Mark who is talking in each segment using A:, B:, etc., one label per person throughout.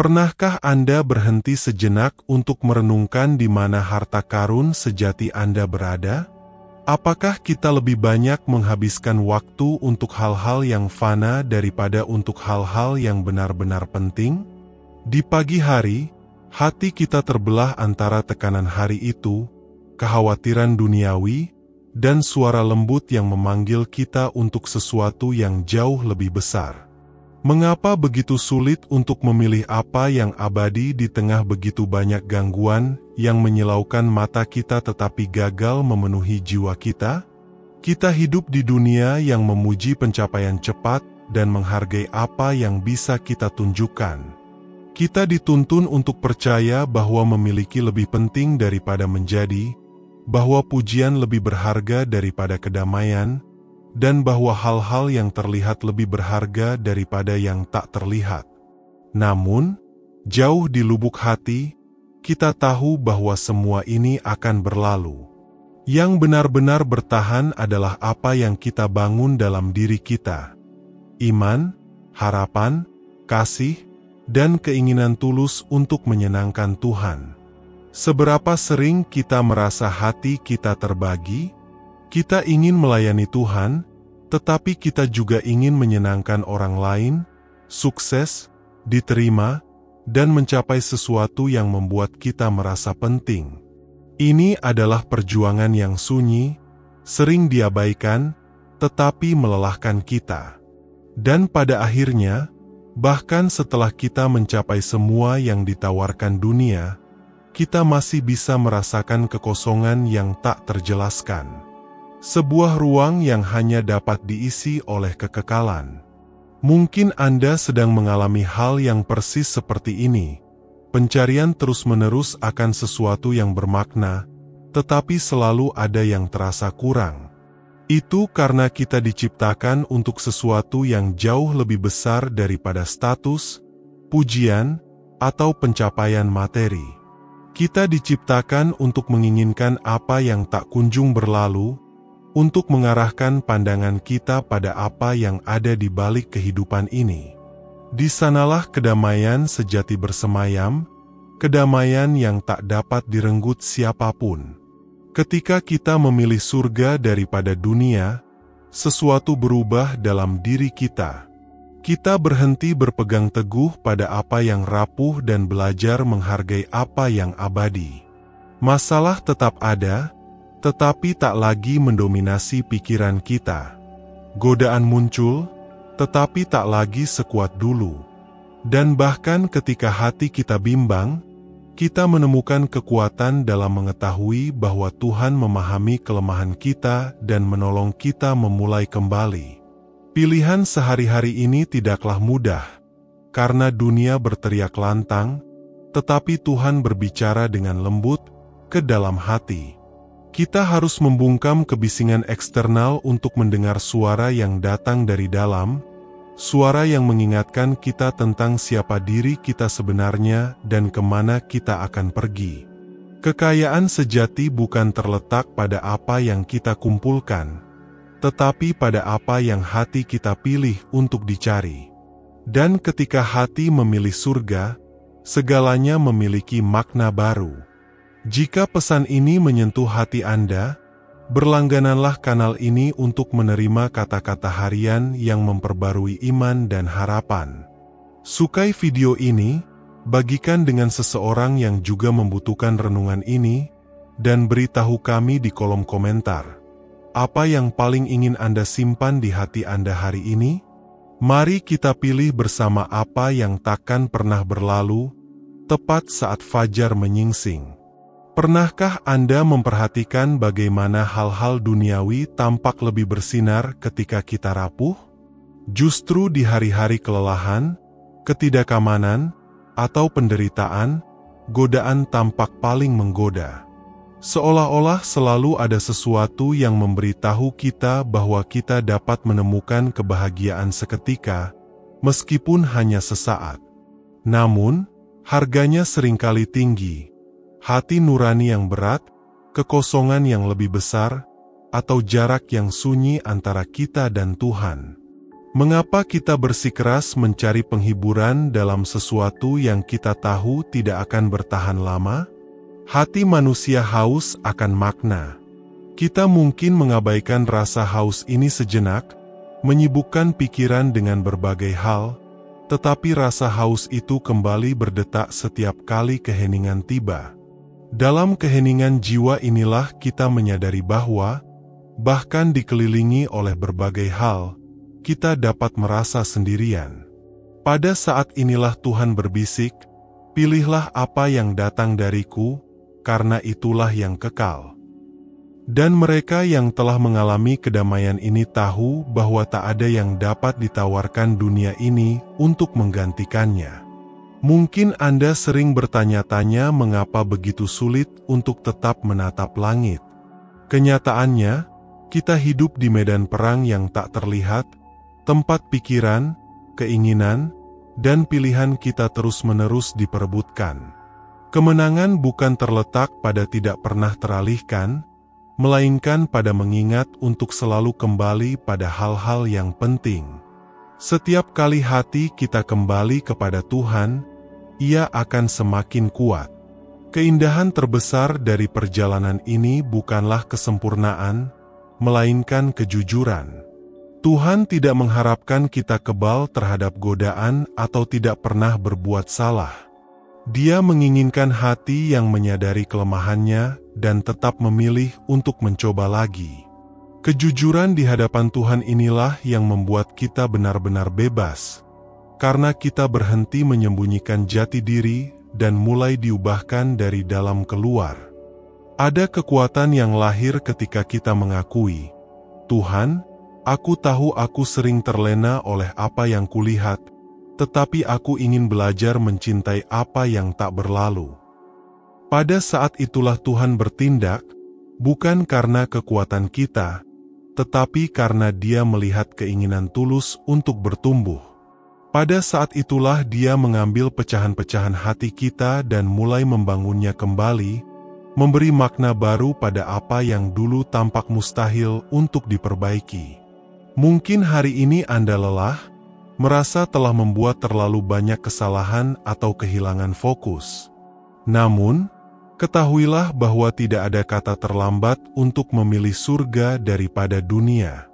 A: Pernahkah Anda berhenti sejenak untuk merenungkan di mana harta karun sejati Anda berada? Apakah kita lebih banyak menghabiskan waktu untuk hal-hal yang fana daripada untuk hal-hal yang benar-benar penting? Di pagi hari, hati kita terbelah antara tekanan hari itu, kekhawatiran duniawi, dan suara lembut yang memanggil kita untuk sesuatu yang jauh lebih besar. Mengapa begitu sulit untuk memilih apa yang abadi di tengah begitu banyak gangguan yang menyilaukan mata kita tetapi gagal memenuhi jiwa kita? Kita hidup di dunia yang memuji pencapaian cepat dan menghargai apa yang bisa kita tunjukkan. Kita dituntun untuk percaya bahwa memiliki lebih penting daripada menjadi, bahwa pujian lebih berharga daripada kedamaian, dan bahwa hal-hal yang terlihat lebih berharga daripada yang tak terlihat. Namun, jauh di lubuk hati, kita tahu bahwa semua ini akan berlalu. Yang benar-benar bertahan adalah apa yang kita bangun dalam diri kita. Iman, harapan, kasih, dan keinginan tulus untuk menyenangkan Tuhan. Seberapa sering kita merasa hati kita terbagi? Kita ingin melayani Tuhan, tetapi kita juga ingin menyenangkan orang lain, sukses, diterima, dan mencapai sesuatu yang membuat kita merasa penting. Ini adalah perjuangan yang sunyi, sering diabaikan, tetapi melelahkan kita. Dan pada akhirnya, bahkan setelah kita mencapai semua yang ditawarkan dunia, kita masih bisa merasakan kekosongan yang tak terjelaskan. Sebuah ruang yang hanya dapat diisi oleh kekekalan. Mungkin Anda sedang mengalami hal yang persis seperti ini. Pencarian terus-menerus akan sesuatu yang bermakna, tetapi selalu ada yang terasa kurang. Itu karena kita diciptakan untuk sesuatu yang jauh lebih besar daripada status, pujian, atau pencapaian materi. Kita diciptakan untuk menginginkan apa yang tak kunjung berlalu, untuk mengarahkan pandangan kita pada apa yang ada di balik kehidupan ini. Di sanalah kedamaian sejati bersemayam, kedamaian yang tak dapat direnggut siapapun. Ketika kita memilih surga daripada dunia, sesuatu berubah dalam diri kita. Kita berhenti berpegang teguh pada apa yang rapuh dan belajar menghargai apa yang abadi. Masalah tetap ada, tetapi tak lagi mendominasi pikiran kita. Godaan muncul, tetapi tak lagi sekuat dulu. Dan bahkan ketika hati kita bimbang, kita menemukan kekuatan dalam mengetahui bahwa Tuhan memahami kelemahan kita dan menolong kita memulai kembali. Pilihan sehari-hari ini tidaklah mudah, karena dunia berteriak lantang, tetapi Tuhan berbicara dengan lembut ke dalam hati. Kita harus membungkam kebisingan eksternal untuk mendengar suara yang datang dari dalam, suara yang mengingatkan kita tentang siapa diri kita sebenarnya dan kemana kita akan pergi. Kekayaan sejati bukan terletak pada apa yang kita kumpulkan, tetapi pada apa yang hati kita pilih untuk dicari. Dan ketika hati memilih surga, segalanya memiliki makna baru. Jika pesan ini menyentuh hati Anda, berlanggananlah kanal ini untuk menerima kata-kata harian yang memperbarui iman dan harapan. Sukai video ini, bagikan dengan seseorang yang juga membutuhkan renungan ini, dan beritahu kami di kolom komentar. Apa yang paling ingin Anda simpan di hati Anda hari ini? Mari kita pilih bersama apa yang takkan pernah berlalu, tepat saat fajar menyingsing. Pernahkah Anda memperhatikan bagaimana hal-hal duniawi tampak lebih bersinar ketika kita rapuh? Justru di hari-hari kelelahan, ketidakamanan, atau penderitaan, godaan tampak paling menggoda. Seolah-olah selalu ada sesuatu yang memberitahu kita bahwa kita dapat menemukan kebahagiaan seketika, meskipun hanya sesaat. Namun, harganya seringkali tinggi. Hati nurani yang berat, kekosongan yang lebih besar, atau jarak yang sunyi antara kita dan Tuhan. Mengapa kita bersikeras mencari penghiburan dalam sesuatu yang kita tahu tidak akan bertahan lama? Hati manusia haus akan makna. Kita mungkin mengabaikan rasa haus ini sejenak, menyibukkan pikiran dengan berbagai hal, tetapi rasa haus itu kembali berdetak setiap kali keheningan tiba. Dalam keheningan jiwa inilah kita menyadari bahwa, bahkan dikelilingi oleh berbagai hal, kita dapat merasa sendirian. Pada saat inilah Tuhan berbisik, "Pilihlah apa yang datang dariku, karena itulah yang kekal." Dan mereka yang telah mengalami kedamaian ini tahu bahwa tak ada yang dapat ditawarkan dunia ini untuk menggantikannya. Mungkin Anda sering bertanya-tanya mengapa begitu sulit untuk tetap menatap langit. Kenyataannya, kita hidup di medan perang yang tak terlihat, tempat pikiran, keinginan, dan pilihan kita terus-menerus diperebutkan. Kemenangan bukan terletak pada tidak pernah teralihkan, melainkan pada mengingat untuk selalu kembali pada hal-hal yang penting. Setiap kali hati kita kembali kepada Tuhan, Ia akan semakin kuat. Keindahan terbesar dari perjalanan ini bukanlah kesempurnaan, melainkan kejujuran. Tuhan tidak mengharapkan kita kebal terhadap godaan atau tidak pernah berbuat salah. Dia menginginkan hati yang menyadari kelemahannya dan tetap memilih untuk mencoba lagi. Kejujuran di hadapan Tuhan inilah yang membuat kita benar-benar bebas, karena kita berhenti menyembunyikan jati diri dan mulai diubahkan dari dalam keluar. Ada kekuatan yang lahir ketika kita mengakui, "Tuhan, aku tahu aku sering terlena oleh apa yang kulihat, tetapi aku ingin belajar mencintai apa yang tak berlalu." Pada saat itulah Tuhan bertindak, bukan karena kekuatan kita, tetapi karena Dia melihat keinginan tulus untuk bertumbuh. Pada saat itulah Dia mengambil pecahan-pecahan hati kita dan mulai membangunnya kembali, memberi makna baru pada apa yang dulu tampak mustahil untuk diperbaiki. Mungkin hari ini Anda lelah, merasa telah membuat terlalu banyak kesalahan atau kehilangan fokus. Namun, ketahuilah bahwa tidak ada kata terlambat untuk memilih surga daripada dunia.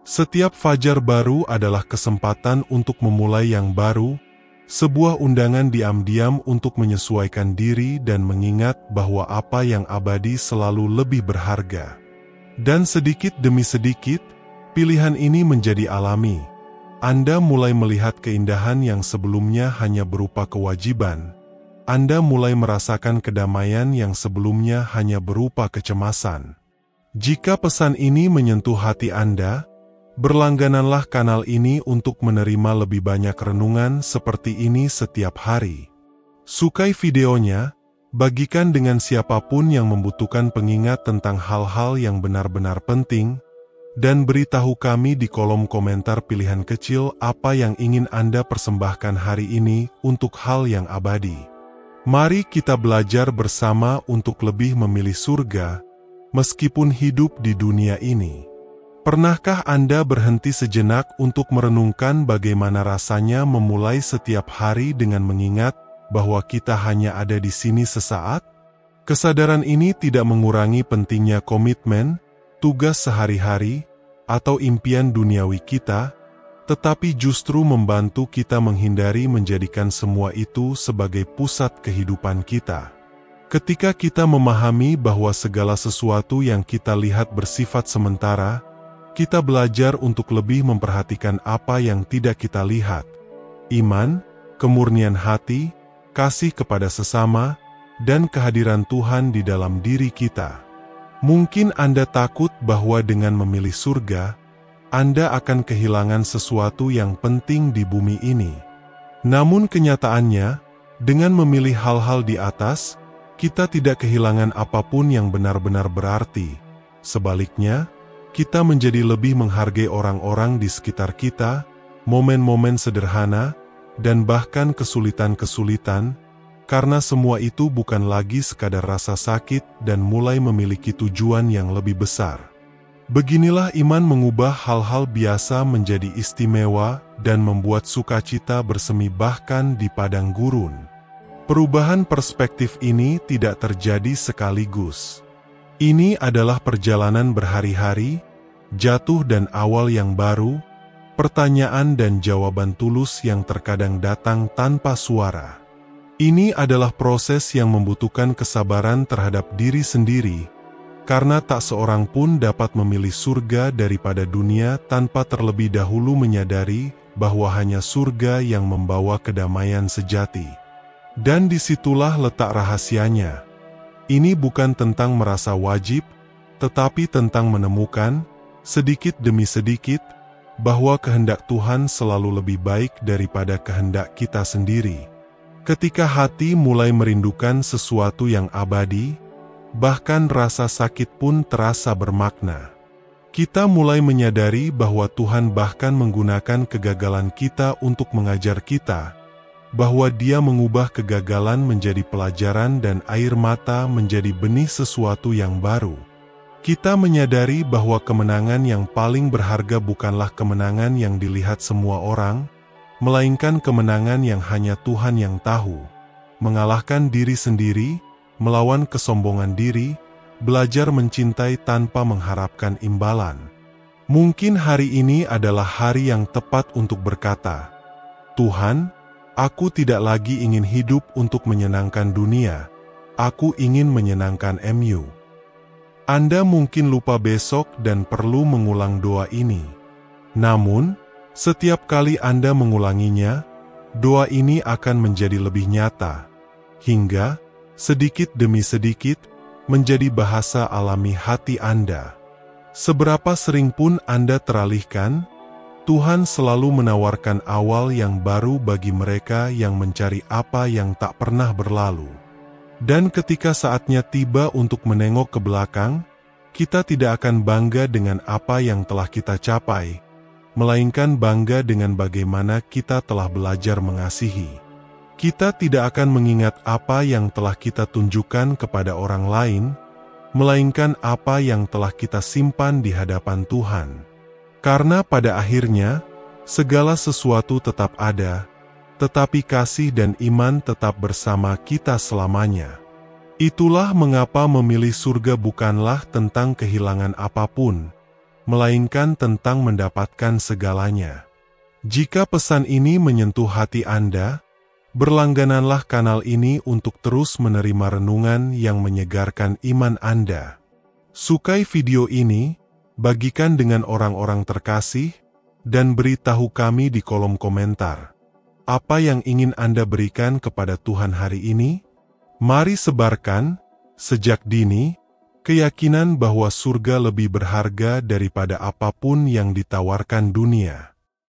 A: Setiap fajar baru adalah kesempatan untuk memulai yang baru, sebuah undangan diam-diam untuk menyesuaikan diri dan mengingat bahwa apa yang abadi selalu lebih berharga. Dan sedikit demi sedikit, pilihan ini menjadi alami. Anda mulai melihat keindahan yang sebelumnya hanya berupa kewajiban. Anda mulai merasakan kedamaian yang sebelumnya hanya berupa kecemasan. Jika pesan ini menyentuh hati Anda, berlanggananlah kanal ini untuk menerima lebih banyak renungan seperti ini setiap hari. Sukai videonya, bagikan dengan siapapun yang membutuhkan pengingat tentang hal-hal yang benar-benar penting, dan beritahu kami di kolom komentar pilihan kecil apa yang ingin Anda persembahkan hari ini untuk hal yang abadi. Mari kita belajar bersama untuk lebih memilih surga, meskipun hidup di dunia ini. Pernahkah Anda berhenti sejenak untuk merenungkan bagaimana rasanya memulai setiap hari dengan mengingat bahwa kita hanya ada di sini sesaat? Kesadaran ini tidak mengurangi pentingnya komitmen, tugas sehari-hari, atau impian duniawi kita, tetapi justru membantu kita menghindari menjadikan semua itu sebagai pusat kehidupan kita. Ketika kita memahami bahwa segala sesuatu yang kita lihat bersifat sementara, kita belajar untuk lebih memperhatikan apa yang tidak kita lihat. Iman, kemurnian hati, kasih kepada sesama, dan kehadiran Tuhan di dalam diri kita. Mungkin Anda takut bahwa dengan memilih surga, Anda akan kehilangan sesuatu yang penting di bumi ini. Namun kenyataannya, dengan memilih hal-hal di atas, kita tidak kehilangan apapun yang benar-benar berarti. Sebaliknya, kita menjadi lebih menghargai orang-orang di sekitar kita, momen-momen sederhana, dan bahkan kesulitan-kesulitan, karena semua itu bukan lagi sekadar rasa sakit dan mulai memiliki tujuan yang lebih besar. Beginilah iman mengubah hal-hal biasa menjadi istimewa dan membuat sukacita bersemi bahkan di padang gurun. Perubahan perspektif ini tidak terjadi sekaligus. Ini adalah perjalanan berhari-hari, jatuh dan awal yang baru, pertanyaan dan jawaban tulus yang terkadang datang tanpa suara. Ini adalah proses yang membutuhkan kesabaran terhadap diri sendiri, karena tak seorang pun dapat memilih surga daripada dunia tanpa terlebih dahulu menyadari bahwa hanya surga yang membawa kedamaian sejati. Dan disitulah letak rahasianya. Ini bukan tentang merasa wajib, tetapi tentang menemukan, sedikit demi sedikit, bahwa kehendak Tuhan selalu lebih baik daripada kehendak kita sendiri. Ketika hati mulai merindukan sesuatu yang abadi, bahkan rasa sakit pun terasa bermakna. Kita mulai menyadari bahwa Tuhan bahkan menggunakan kegagalan kita untuk mengajar kita, bahwa Dia mengubah kegagalan menjadi pelajaran dan air mata menjadi benih sesuatu yang baru. Kita menyadari bahwa kemenangan yang paling berharga bukanlah kemenangan yang dilihat semua orang, melainkan kemenangan yang hanya Tuhan yang tahu. Mengalahkan diri sendiri, melawan kesombongan diri, belajar mencintai tanpa mengharapkan imbalan. Mungkin hari ini adalah hari yang tepat untuk berkata, "Tuhan, aku tidak lagi ingin hidup untuk menyenangkan dunia, aku ingin menyenangkan MU." Anda mungkin lupa besok dan perlu mengulang doa ini. Namun, setiap kali Anda mengulanginya, doa ini akan menjadi lebih nyata, hingga sedikit demi sedikit, menjadi bahasa alami hati Anda. Seberapa sering pun Anda teralihkan, Tuhan selalu menawarkan awal yang baru bagi mereka yang mencari apa yang tak pernah berlalu. Dan ketika saatnya tiba untuk menengok ke belakang, kita tidak akan bangga dengan apa yang telah kita capai, melainkan bangga dengan bagaimana kita telah belajar mengasihi. Kita tidak akan mengingat apa yang telah kita tunjukkan kepada orang lain, melainkan apa yang telah kita simpan di hadapan Tuhan. Karena pada akhirnya, segala sesuatu tetap ada, tetapi kasih dan iman tetap bersama kita selamanya. Itulah mengapa memilih surga bukanlah tentang kehilangan apapun, melainkan tentang mendapatkan segalanya. Jika pesan ini menyentuh hati Anda, berlanggananlah kanal ini untuk terus menerima renungan yang menyegarkan iman Anda. Sukai video ini, bagikan dengan orang-orang terkasih, dan beritahu kami di kolom komentar. Apa yang ingin Anda berikan kepada Tuhan hari ini? Mari sebarkan, sejak dini, keyakinan bahwa surga lebih berharga daripada apapun yang ditawarkan dunia.